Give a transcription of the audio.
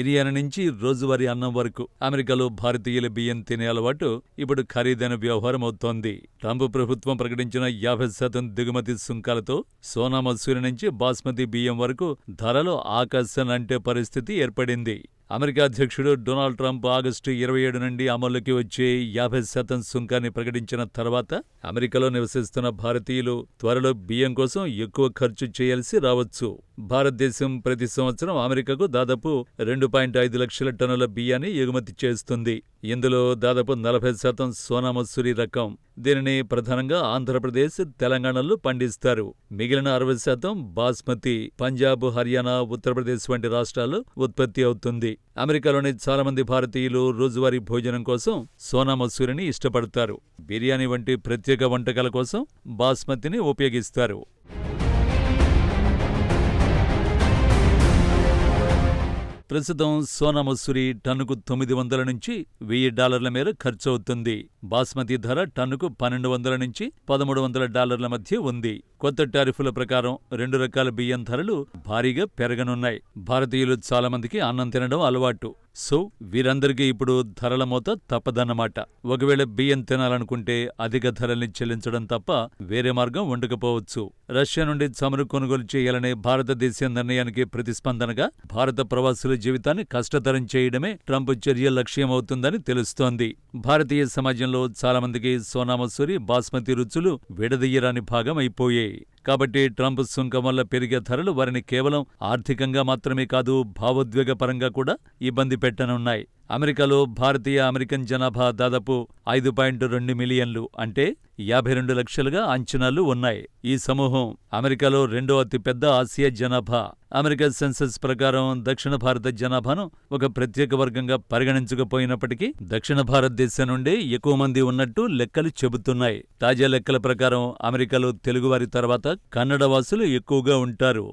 బిర్యానీ నుంచి రోజువారీ అన్నం వరకు అమెరికాలో భారతీయుల బియ్యం తినే అలవాటు ఇప్పుడు ఖరీదైన వ్యవహారం అవుతోంది. ట్రంప్ ప్రభుత్వం ప్రకటించిన 50% దిగుమతి సుంకాలతో సోనా మసూరి నుంచి బాస్మతి బియ్యం వరకు ధరలో ఆకాశాన్నంటే పరిస్థితి ఏర్పడింది. అమెరికా అధ్యక్షుడు డొనాల్డ్ ట్రంప్ ఆగస్టు 27 నుండి అమల్లోకి వచ్చే 50% సుంకాన్ని ప్రకటించిన తర్వాత అమెరికాలో నివసిస్తున్న భారతీయులు త్వరలో బియ్యం కోసం ఎక్కువ ఖర్చు చేయాల్సి రావచ్చు. భారతదేశం ప్రతి సంవత్సరం అమెరికాకు దాదాపు 2.5 లక్షల టన్నుల బియ్యాన్ని ఎగుమతి చేస్తుంది. ఇందులో దాదాపు 40% సోనా మసూరి రకం. దీనిని ప్రధానంగా ఆంధ్రప్రదేశ్, తెలంగాణలో పండిస్తారు. మిగిలిన 60% బాస్మతి పంజాబ్, హర్యానా, ఉత్తరప్రదేశ్ వంటి రాష్ట్రాల్లో ఉత్పత్తి అవుతుంది. అమెరికాలోని చాలా మంది భారతీయులు రోజువారీ భోజనం కోసం సోనా మసూరిని ఇష్టపడతారు. బిర్యానీ వంటి ప్రత్యేక వంటకాల కోసం బాస్మతిని ఉపయోగిస్తారు. ప్రస్తుతం సోనా మసూరి టన్నుకు $900 నుంచి $1000 మేర ఖర్చవుతుంది. బాస్మతి ధర టన్నుకు $1200 నుంచి $1300 మధ్య ఉంది. కొత్త టారిఫ్ల ప్రకారం 2 రకాల బియ్యం ధరలు భారీగా పెరగనున్నాయి. భారతీయులు చాలా మందికి అన్నం తినడం అలవాటు. సో వీరందరికీ ఇప్పుడు ధరల మోత తప్పదన్నమాట. ఒకవేళ బియ్యం తినాలనుకుంటే అధిక ధరల్ని చెల్లించడం తప్ప వేరే మార్గం ఉండకపోవచ్చు. రష్యా నుండి చమురు కొనుగోలు చేయాలనే భారతదేశ నిర్ణయానికి ప్రతిస్పందనగా భారత ప్రవాసుల జీవితాన్ని కష్టతరం చేయడమే ట్రంప్ చర్య లక్ష్యమవుతుందని తెలుస్తోంది. భారతీయ సమాజంలో చాలా మందికి సోనా మసూరి, బాస్మతి రుచులు విడదీయరాని భాగం అయిపోయాయి. కాబట్టి ట్రంప్ సుంకం వల్ల పెరిగే ధరలు వారిని కేవలం ఆర్థికంగా మాత్రమే కాదు, భావోద్వేగపరంగా కూడా ఇబ్బంది పెట్టనున్నాయి. అమెరికాలో భారతీయ అమెరికన్ జనాభా దాదాపు 5.2 మిలియన్లు, అంటే 52 లక్షలుగా అంచనాలు ఉన్నాయి. ఈ సమూహం అమెరికాలో రెండో అతిపెద్ద ఆసియా జనాభా. అమెరికా సెన్సస్ ప్రకారం దక్షిణ భారత జనాభాను ఒక ప్రత్యేక వర్గంగా పరిగణించకపోయినప్పటికీ దక్షిణ భారతదేశం నుండే ఎక్కువ మంది ఉన్నట్టు లెక్కలు చెబుతున్నాయి. తాజా లెక్కల ప్రకారం అమెరికాలో తెలుగువారి తర్వాత కన్నడ వాసులు ఎక్కువగా ఉంటారు.